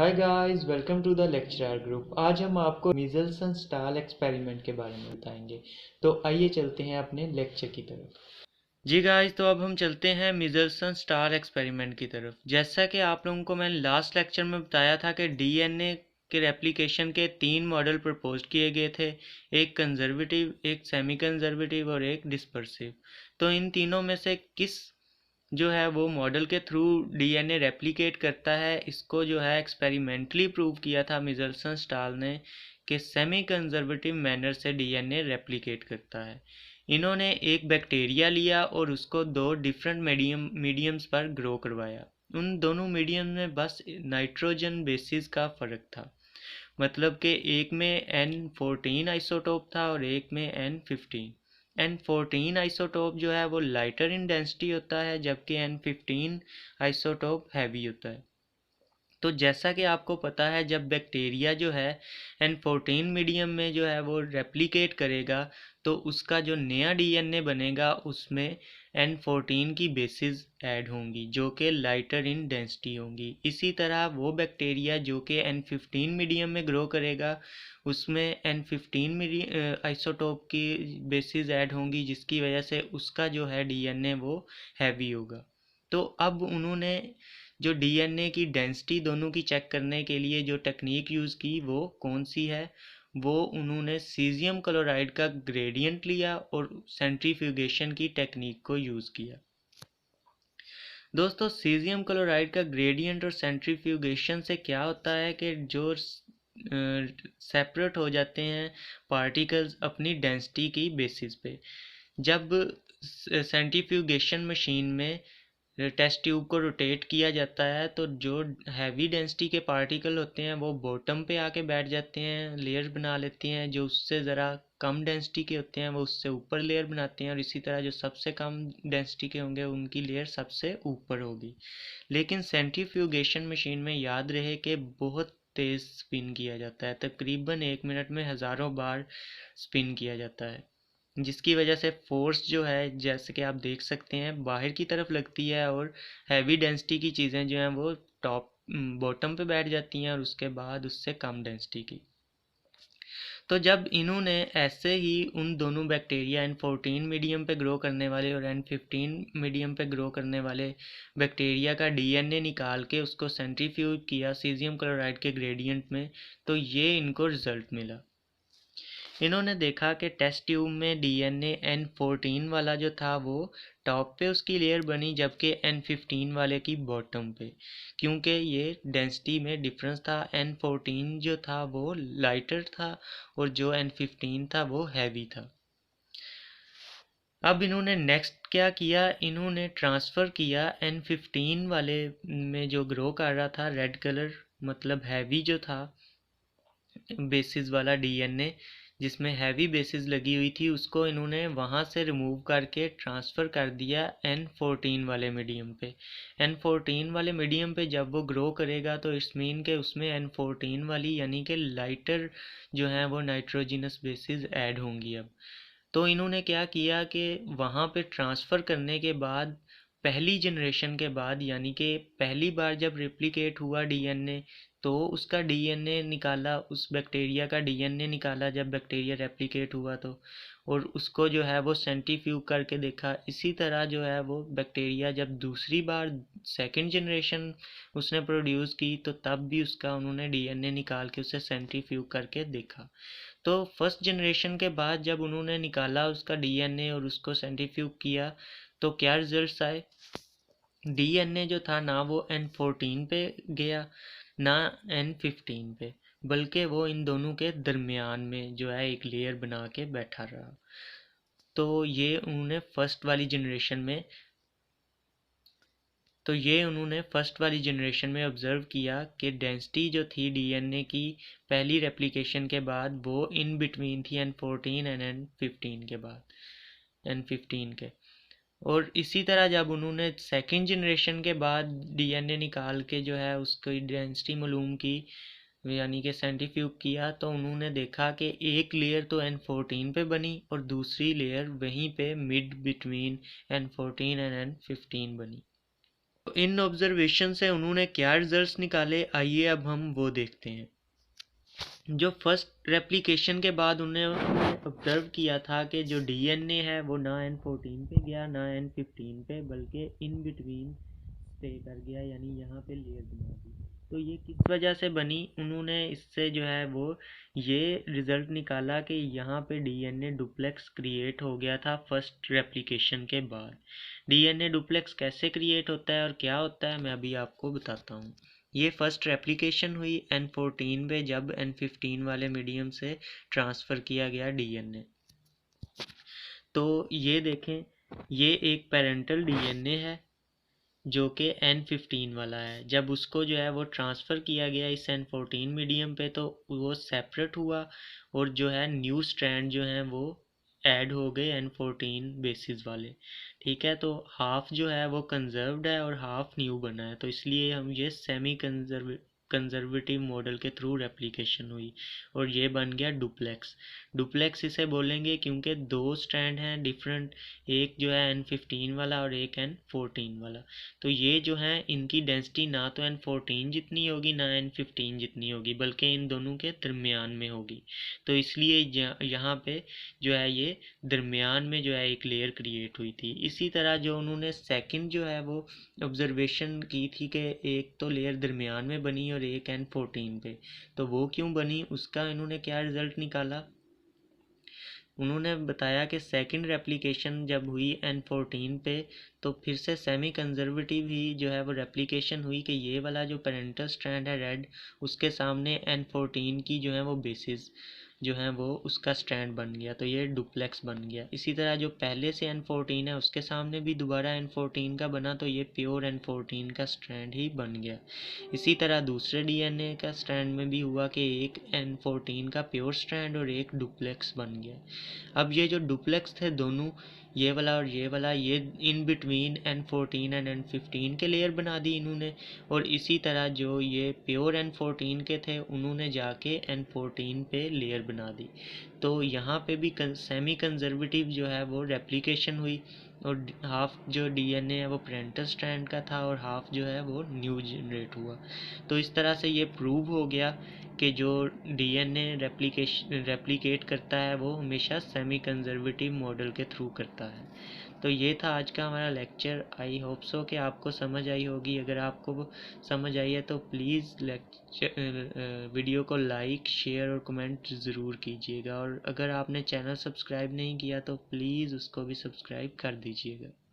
Hi guys, welcome to the lecturer group. आज हम आपको मीजल्स स्टाल एक्सपेरिमेंट के बारे में बताएंगे। तो आइए चलते हैं अपने लेक्चर की तरफ। जी गाइस, तो अब हम चलते हैं मीजल्सन स्टार एक्सपेरिमेंट की तरफ। जैसा कि आप लोगों को मैंने लास्ट लेक्चर में बताया था कि डीएनए के रेप्लिकेशन के 3 मॉडल प्रपोज किए गए थे, एक कंजर्वेटिव, एक सेमी कंजर्वेटिव और एक डिस्पर्सिव। तो इन तीनों में से किस जो है वो मॉडल के थ्रू डीएनए रेप्लिकेट करता है, इसको जो है एक्सपेरिमेंटली प्रूव किया था मिजल्सन स्टाल ने कि सेमी कंजर्वेटिव मैनर से डीएनए रेप्लिकेट करता है। इन्होंने एक बैक्टीरिया लिया और उसको दो डिफरेंट मीडियम्स पर ग्रो करवाया। उन दोनों मीडियम में बस नाइट्रोजन बेसिस का फ़र्क था। मतलब कि एक में N14 आइसोटोप था और एक में N15। N14 आइसोटोप जो है वो लाइटर इन डेंसिटी होता है, जबकि N15 आइसोटोप हैवी होता है। तो जैसा कि आपको पता है, जब बैक्टीरिया जो है N14 मीडियम में जो है वो रेप्लिकेट करेगा तो उसका जो नया डीएनए बनेगा उसमें N14 की बेसिस ऐड होंगी जो कि लाइटर इन डेंसिटी होंगी। इसी तरह वो बैक्टीरिया जो कि N15 मीडियम में ग्रो करेगा उसमें N15 आइसोटोप की बेसिस ऐड होंगी, जिसकी वजह से उसका जो है डीएनए वो हैवी होगा। तो अब उन्होंने जो डीएनए की डेंसिटी दोनों की चेक करने के लिए जो टेक्निक यूज़ की वो कौन सी है, वो उन्होंने सीजियम क्लोराइड का ग्रेडियंट लिया और सेंट्रीफ्यूगेशन की टेक्निक को यूज़ किया। दोस्तों, सीजियम क्लोराइड का ग्रेडियंट और सेंट्रीफ्यूगेशन से क्या होता है कि जो सेपरेट हो जाते हैं पार्टिकल्स अपनी डेंसिटी की बेसिस पे। जब सेंट्रीफ्यूगेशन मशीन में टेस्ट ट्यूब को रोटेट किया जाता है तो जो हैवी डेंसिटी के पार्टिकल होते हैं वो बॉटम पे आके बैठ जाते हैं, लेयर बना लेते हैं। जो उससे ज़रा कम डेंसिटी के होते हैं वो उससे ऊपर लेयर बनाते हैं, और इसी तरह जो सबसे कम डेंसिटी के होंगे उनकी लेयर सबसे ऊपर होगी। लेकिन सेंट्रीफ्यूगेशन मशीन में याद रहे कि बहुत तेज़ स्पिन किया जाता है, तकरीबन 1 मिनट में हज़ारों बार स्पिन किया जाता है, जिसकी वजह से फोर्स जो है जैसे कि आप देख सकते हैं बाहर की तरफ लगती है, और हैवी डेंसिटी की चीज़ें जो हैं वो टॉप बॉटम पे बैठ जाती हैं और उसके बाद उससे कम डेंसिटी की। तो जब इन्होंने ऐसे ही उन दोनों बैक्टीरिया N14 मीडियम पे ग्रो करने वाले और N15 मीडियम पे ग्रो करने वाले बैक्टीरिया का डीएनए निकाल के उसको सेंट्रीफ्यूज किया सीजियम क्लोराइड के ग्रेडियंट में, तो ये इनको रिजल्ट मिला। इन्होंने देखा कि टेस्ट ट्यूब में डीएनए N14 वाला जो था वो टॉप पे उसकी लेयर बनी, जबकि N15 वाले की बॉटम पे, क्योंकि ये डेंसिटी में डिफरेंस था। N14 जो था वो लाइटर था और जो N15 था वो हैवी था। अब इन्होंने नेक्स्ट क्या किया, इन्होंने ट्रांसफ़र किया N15 वाले में जो ग्रो कर रहा था रेड कलर, मतलब हैवी जो था बेसिस वाला डीएनए जिसमें हैवी बेसिस लगी हुई थी, उसको इन्होंने वहाँ से रिमूव करके ट्रांसफ़र कर दिया N14 वाले मीडियम पे। N14 वाले मीडियम पे जब वो ग्रो करेगा तो इट्स मीन के उसमें N14 वाली यानी कि लाइटर जो है वो नाइट्रोजिनस बेसिस ऐड होंगी। अब तो इन्होंने क्या किया कि वहाँ पे ट्रांसफ़र करने के बाद पहली जनरेशन के बाद, यानी कि पहली बार जब रेप्लिकेट हुआ डीएनए, तो उसका डीएनए निकाला, उस बैक्टीरिया का डीएनए निकाला जब बैक्टीरिया रेप्लिकेट हुआ तो, और उसको जो है वो सेंट्रीफ्यूज करके देखा। इसी तरह जो है वो बैक्टीरिया जब दूसरी बार सेकंड जनरेशन उसने प्रोड्यूस की तो तब भी उसका उन्होंने डीएनए निकाल के उसे सेंट्रीफ्यूज करके देखा। तो फर्स्ट जनरेशन के बाद जब उन्होंने निकाला उसका डीएनए और उसको सेंट्रीफ्यूज किया तो क्या रिजल्ट्स आए। डीएनए जो था ना वो N14 पे गया ना N15 पे, बल्कि वो इन दोनों के दरमियान में जो है एक लेयर बना के बैठा रहा। तो ये उन्होंने फर्स्ट वाली जनरेशन में ऑब्ज़र्व किया कि डेंसिटी जो थी डीएनए की पहली रेप्लिकेशन के बाद वो इन बिटवीन थी N14 एंड N15 के बाद N15 के। और इसी तरह जब उन्होंने सेकंड जनरेशन के बाद डीएनए निकाल के जो है उसकी डेंसिटी मालूम की, यानी कि सेंट्रीफ्यूज किया, तो उन्होंने देखा कि एक लेयर तो N14 पे बनी और दूसरी लेयर वहीं पे mid between N14 and N15 बनी। तो इन ऑब्जर्वेशन से उन्होंने क्या रिजल्ट्स निकाले, आइए अब हम वो देखते हैं। जो फर्स्ट रेप्लिकेशन के बाद उन्होंने ऑब्जर्व किया था कि जो डीएनए है वो ना N14 पे गया ना N15 पे, बल्कि इन बिटवीन स्टे कर गया, यानी यहाँ पे लेयर बना दी। तो ये किस वजह से बनी, उन्होंने इससे जो है वो ये रिज़ल्ट निकाला कि यहाँ पे डीएनए डुप्लेक्स क्रिएट हो गया था फर्स्ट रेप्लिकेशन के बाद। डीएनए डुप्लेक्स कैसे क्रिएट होता है और क्या होता है, मैं अभी आपको बताता हूँ। ये फर्स्ट रेप्लिकेशन हुई N14 पे, जब N15 वाले मीडियम से ट्रांसफ़र किया गया डीएनए। तो ये देखें, ये एक पेरेंटल डीएनए है जो कि N15 वाला है। जब उसको जो है वो ट्रांसफ़र किया गया इस N14 मीडियम पे, तो वो सेपरेट हुआ और जो है न्यू स्ट्रैंड जो हैं वो ऐड हो गए N14 बेसिस वाले। ठीक है, तो हाफ जो है वो कंजर्व्ड है और हाफ न्यू बना है, तो इसलिए हम ये सेमी कंजर्वेटिव मॉडल के थ्रू रेप्लिकेशन हुई और ये बन गया डुप्लेक्स। डुप्लेक्स इसे बोलेंगे क्योंकि दो स्ट्रैंड हैं डिफरेंट, एक जो है N15 वाला और एक N14 वाला। तो ये जो है इनकी डेंसिटी ना तो N14 जितनी होगी ना N15 जितनी होगी, बल्कि इन दोनों के दरमियान में होगी। तो इसलिए यहाँ पे जो है ये दरमियान में जो है एक लेयर क्रिएट हुई थी। इसी तरह जो उन्होंने सेकंड जो है वो ऑब्जर्वेशन की थी कि एक तो लेयर दरमियान में बनी और एक N14 पे, तो वो क्यों बनी, उसका इन्होंने क्या रिज़ल्ट निकाला। उन्होंने बताया कि सेकंड रेप्लिकेशन जब हुई N14 पे, तो फिर से सेमी कंजर्वेटिव ही जो है वो रेप्लिकेशन हुई कि ये वाला जो पेरेंटल स्ट्रैंड है रेड, उसके सामने N14 की जो है वो बेसिस जो है वो उसका स्ट्रैंड बन गया, तो ये डुप्लेक्स बन गया। इसी तरह जो पहले से N14 है उसके सामने भी दोबारा N14 का बना, तो ये प्योर N14 का स्ट्रैंड ही बन गया। इसी तरह दूसरे डीएनए का स्ट्रैंड में भी हुआ कि एक N14 का प्योर स्ट्रैंड और एक डुप्लेक्स बन गया। अब ये जो डुप्लेक्स थे दोनों, ये वाला और ये वाला, ये in between N14 and N15 के लेयर बना दी इन्होंने, और इसी तरह जो ये प्योर N14 के थे उन्होंने जाके N14 पे लेयर बना दी। तो यहाँ पे भी सेमी कंजर्वेटिव जो है वो रेप्लिकेशन हुई और हाफ जो डीएनए है वो पेरेंटल स्ट्रैंड का था और हाफ जो है वो न्यू जनरेट हुआ। तो इस तरह से ये प्रूव हो गया कि जो डीएनए रेप्लिकेट करता है वो हमेशा सेमी कंजर्वेटिव मॉडल के थ्रू करता है। तो ये था आज का हमारा लेक्चर। आई होप सो कि आपको समझ आई होगी। अगर आपको समझ आई है तो प्लीज़ वीडियो को लाइक, शेयर और कमेंट ज़रूर कीजिएगा, और अगर आपने चैनल सब्सक्राइब नहीं किया तो प्लीज़ उसको भी सब्सक्राइब कर दीजिएगा।